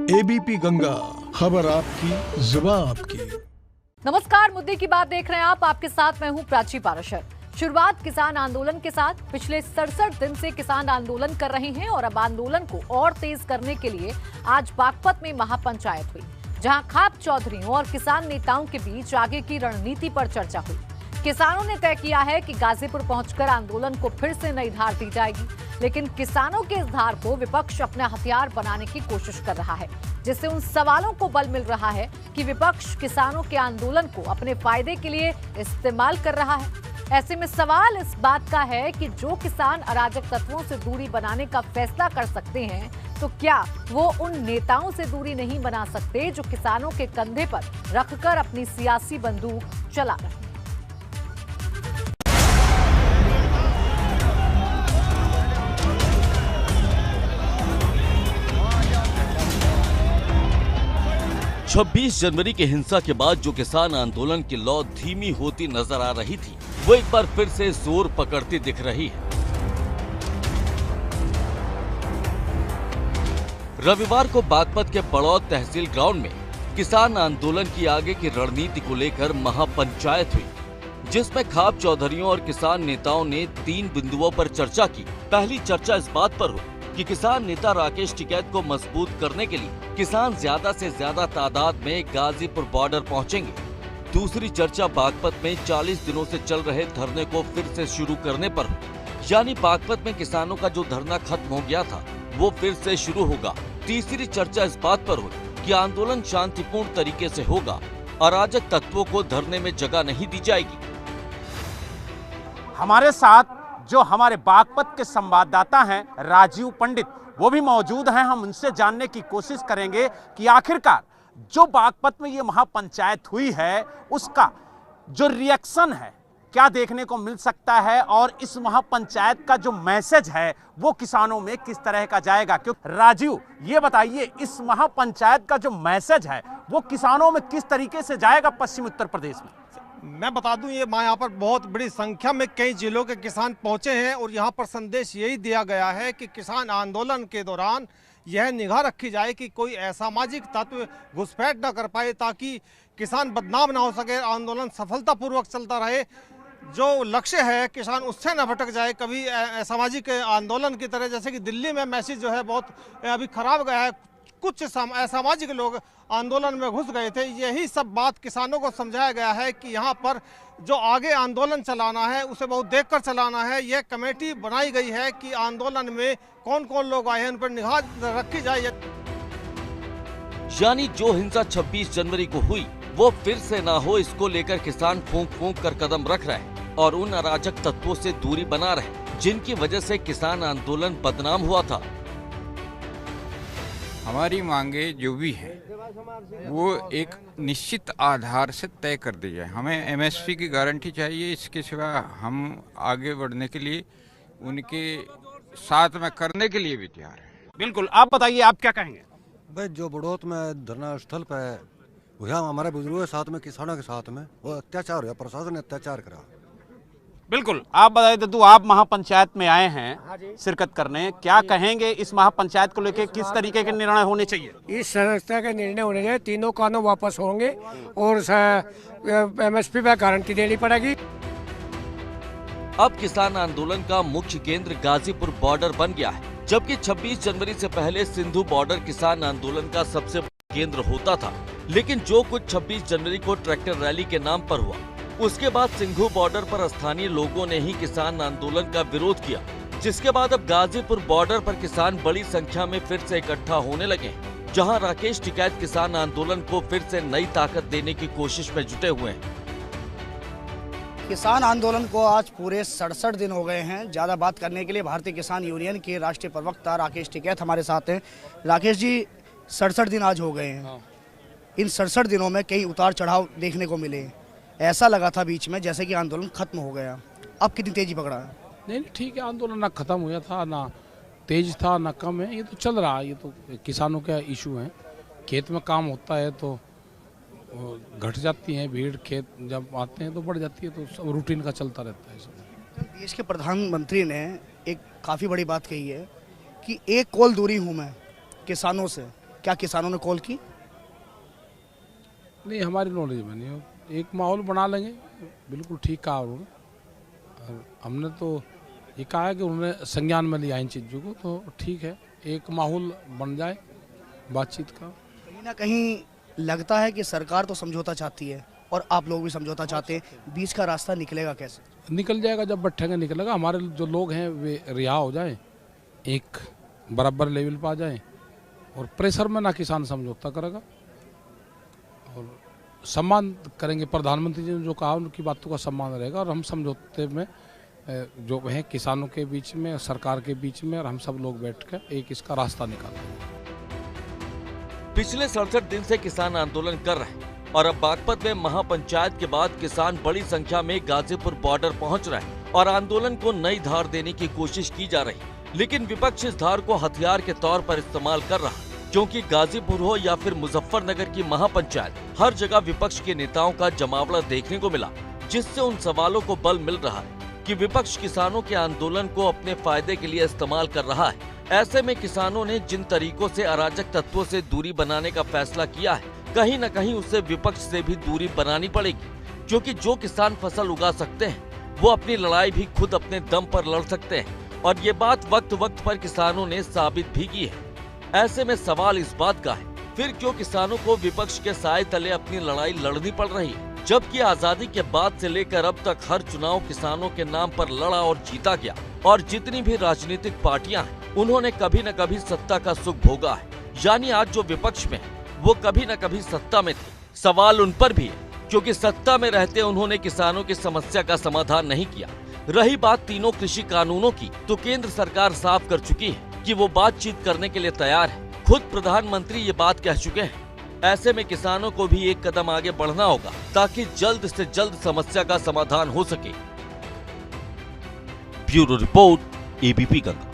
ABP Ganga, खबर आपकी, जुबान आपकी। नमस्कार, मुद्दे की बात देख रहे हैं आप। आपके साथ मैं हूं प्राची पाराशर। शुरुआत किसान आंदोलन के साथ। पिछले 67 दिन से किसान आंदोलन कर रहे हैं और अब आंदोलन को और तेज करने के लिए आज बागपत में महापंचायत हुई, जहां खाप चौधरियों और किसान नेताओं के बीच आगे की रणनीति पर चर्चा हुई। किसानों ने तय किया है कि गाजीपुर पहुंचकर आंदोलन को फिर से नई धार दी जाएगी, लेकिन किसानों के इस धार को विपक्ष अपना हथियार बनाने की कोशिश कर रहा है, जिससे उन सवालों को बल मिल रहा है कि विपक्ष किसानों के आंदोलन को अपने फायदे के लिए इस्तेमाल कर रहा है। ऐसे में सवाल इस बात का है कि जो किसान अराजक तत्वों से दूरी बनाने का फैसला कर सकते हैं, तो क्या वो उन नेताओं से दूरी नहीं बना सकते जो किसानों के कंधे पर रखकर अपनी सियासी बंदूक चला रहे हैं। 26 जनवरी की हिंसा के बाद जो किसान आंदोलन की लौ धीमी होती नजर आ रही थी, वो एक बार फिर से जोर पकड़ती दिख रही है। रविवार को बागपत के बड़ौद तहसील ग्राउंड में किसान आंदोलन की आगे की रणनीति को लेकर महापंचायत हुई, जिसमें खाप चौधरियों और किसान नेताओं ने 3 बिंदुओं पर चर्चा की। पहली चर्चा इस बात पर हुई कि किसान नेता राकेश टिकैत को मजबूत करने के लिए किसान ज्यादा से ज्यादा तादाद में गाजीपुर बॉर्डर पहुंचेंगे। दूसरी चर्चा बागपत में 40 दिनों से चल रहे धरने को फिर से शुरू करने पर हुई, यानी बागपत में किसानों का जो धरना खत्म हो गया था वो फिर से शुरू होगा। तीसरी चर्चा इस बात पर हुई कि आंदोलन शांतिपूर्ण तरीके से होगा, अराजक तत्वों को धरने में जगह नहीं दी जाएगी। हमारे साथ जो हमारे बागपत के संवाददाता हैं राजीव पंडित, वो भी मौजूद हैं। हम उनसे जानने की कोशिश करेंगे कि आखिरकार जो बागपत में ये महापंचायत हुई है उसका जो रिएक्शन है क्या देखने को मिल सकता है, और इस महापंचायत का जो मैसेज है वो किसानों में किस तरह का जाएगा। क्योंकि राजीव, ये बताइए, इस महापंचायत का जो मैसेज है वो किसानों में किस तरीके से जाएगा पश्चिम उत्तर प्रदेश में? मैं बता दूं, ये यहाँ पर बहुत बड़ी संख्या में कई जिलों के किसान पहुंचे हैं और यहाँ पर संदेश यही दिया गया है कि किसान आंदोलन के दौरान यह निगाह रखी जाए कि कोई असामाजिक तत्व घुसपैठ न कर पाए, ताकि किसान बदनाम ना हो सके, आंदोलन सफलतापूर्वक चलता रहे। जो लक्ष्य है किसान उससे न भटक जाए कभी असामाजिक आंदोलन की तरह। जैसे कि दिल्ली में मैसेज जो है बहुत अभी खराब गया है, कुछ असामाजिक लोग आंदोलन में घुस गए थे। यही सब बात किसानों को समझाया गया है कि यहाँ पर जो आगे आंदोलन चलाना है उसे बहुत देखकर चलाना है। यह कमेटी बनाई गई है कि आंदोलन में कौन कौन लोग आए हैं उन पर निगाह रखी जाए। यानी जो हिंसा 26 जनवरी को हुई वो फिर से ना हो, इसको लेकर किसान फूंक फूंक कर कदम रख रहे हैं और उन अराजक तत्वों से दूरी बना रहे जिनकी वजह से किसान आंदोलन बदनाम हुआ था। हमारी मांगे जो भी है वो एक निश्चित आधार से तय कर दी जाए। हमें एमएसपी की गारंटी चाहिए, इसके सिवा हम आगे बढ़ने के लिए उनके साथ में करने के लिए भी तैयार है। बिल्कुल, आप बताइए, आप क्या कहेंगे? भाई, जो बड़ौत में धरना स्थल पे वहाँ हमारे बुजुर्गों के साथ में, किसानों के साथ में वो अत्याचार हुआ, प्रशासन ने अत्याचार करा। बिल्कुल, आप बताइए दद्दू, आप महापंचायत में आए हैं शिरकत करने, क्या कहेंगे इस महापंचायत को लेकर किस तरीके के निर्णय होने चाहिए? इस संस्था के निर्णय होने चाहिए, तीनों कानून वापस होंगे और एमएसपी पे गारंटी देनी पड़ेगी। अब किसान आंदोलन का मुख्य केंद्र गाजीपुर बॉर्डर बन गया है, जबकि 26 जनवरी से पहले सिंधु बॉर्डर किसान आंदोलन का सबसे बड़ा केंद्र होता था। लेकिन जो कुछ 26 जनवरी को ट्रैक्टर रैली के नाम पर हुआ, उसके बाद सिंघू बॉर्डर पर स्थानीय लोगों ने ही किसान आंदोलन का विरोध किया, जिसके बाद अब गाजीपुर बॉर्डर पर किसान बड़ी संख्या में फिर से इकट्ठा होने लगे, जहां राकेश टिकैत किसान आंदोलन को फिर से नई ताकत देने की कोशिश में जुटे हुए हैं। किसान आंदोलन को आज पूरे 67 दिन हो गए हैं। ज़्यादा बात करने के लिए भारतीय किसान यूनियन के राष्ट्रीय प्रवक्ता राकेश टिकैत हमारे साथ हैं। राकेश जी, 67 दिन आज हो गए हैं। इन 67 दिनों में कई उतार चढ़ाव देखने को मिले। ऐसा लगा था बीच में जैसे कि आंदोलन खत्म हो गया, अब कितनी तेजी पकड़ा है? नहीं, ठीक है, आंदोलन ना खत्म हुआ था, ना तेज था, ना कम है, ये तो चल रहा है। ये तो किसानों का इशू है। खेत में काम होता है तो घट जाती है भीड़, खेत जब आते हैं तो बढ़ जाती है, तो सब रूटीन का चलता रहता है सब। देश के प्रधानमंत्री ने एक काफ़ी बड़ी बात कही है कि एक कॉल दूरी हूँ मैं किसानों से। क्या किसानों ने कॉल की? नहीं, हमारी नॉलेज में नहीं। एक माहौल बना लेंगे, बिल्कुल ठीक कहा उन्होंने। और हमने तो ये कहा है कि उन्होंने संज्ञान में लिया इन चीज़ों को, तो ठीक है, एक माहौल बन जाए बातचीत का। कहीं ना कहीं लगता है कि सरकार तो समझौता चाहती है और आप लोग भी समझौता चाहते हैं, बीच का रास्ता निकलेगा कैसे? निकल जाएगा, जब बैठेंगे निकलेगा। हमारे जो लोग हैं वे रिहा हो जाए, एक बराबर लेवल पर आ जाए, और प्रेशर में ना किसान समझौता करेगा और सम्मान करेंगे। प्रधानमंत्री जी ने जो कहा उनकी बातों का सम्मान रहेगा, और हम समझौते में जो है किसानों के बीच में, सरकार के बीच में, और हम सब लोग बैठकर एक इसका रास्ता निकालेंगे। पिछले 67 दिन से किसान आंदोलन कर रहे हैं और अब बागपत में महापंचायत के बाद किसान बड़ी संख्या में गाजीपुर बॉर्डर पहुंच रहे हैं और आंदोलन को नई धार देने की कोशिश की जा रही है। लेकिन विपक्ष इस धार को हथियार के तौर पर इस्तेमाल कर रहा है, क्योंकि गाजीपुर हो या फिर मुजफ्फरनगर की महापंचायत, हर जगह विपक्ष के नेताओं का जमावड़ा देखने को मिला, जिससे उन सवालों को बल मिल रहा है कि विपक्ष किसानों के आंदोलन को अपने फायदे के लिए इस्तेमाल कर रहा है। ऐसे में किसानों ने जिन तरीकों से अराजक तत्वों से दूरी बनाने का फैसला किया है, कहीं न कहीं उससे विपक्ष से भी दूरी बनानी पड़ेगी, क्योंकि जो किसान फसल उगा सकते हैं वो अपनी लड़ाई भी खुद अपने दम पर लड़ सकते हैं, और ये बात वक्त वक्त पर किसानों ने साबित भी की है। ऐसे में सवाल इस बात का है, फिर क्यों किसानों को विपक्ष के साए तले अपनी लड़ाई लड़नी पड़ रही है, जबकि आजादी के बाद से लेकर अब तक हर चुनाव किसानों के नाम पर लड़ा और जीता गया, और जितनी भी राजनीतिक पार्टियां हैं उन्होंने कभी न कभी सत्ता का सुख भोगा है। यानी आज जो विपक्ष में है वो कभी न कभी सत्ता में थे। सवाल उन पर भी है, क्योंकि सत्ता में रहते उन्होंने किसानों की समस्या का समाधान नहीं किया। रही बात तीनों कृषि कानूनों की, तो केंद्र सरकार साफ कर चुकी है कि वो बातचीत करने के लिए तैयार है। खुद प्रधानमंत्री ये बात कह चुके हैं। ऐसे में किसानों को भी एक कदम आगे बढ़ना होगा, ताकि जल्द से जल्द समस्या का समाधान हो सके। Bureau report, ABP Ganga.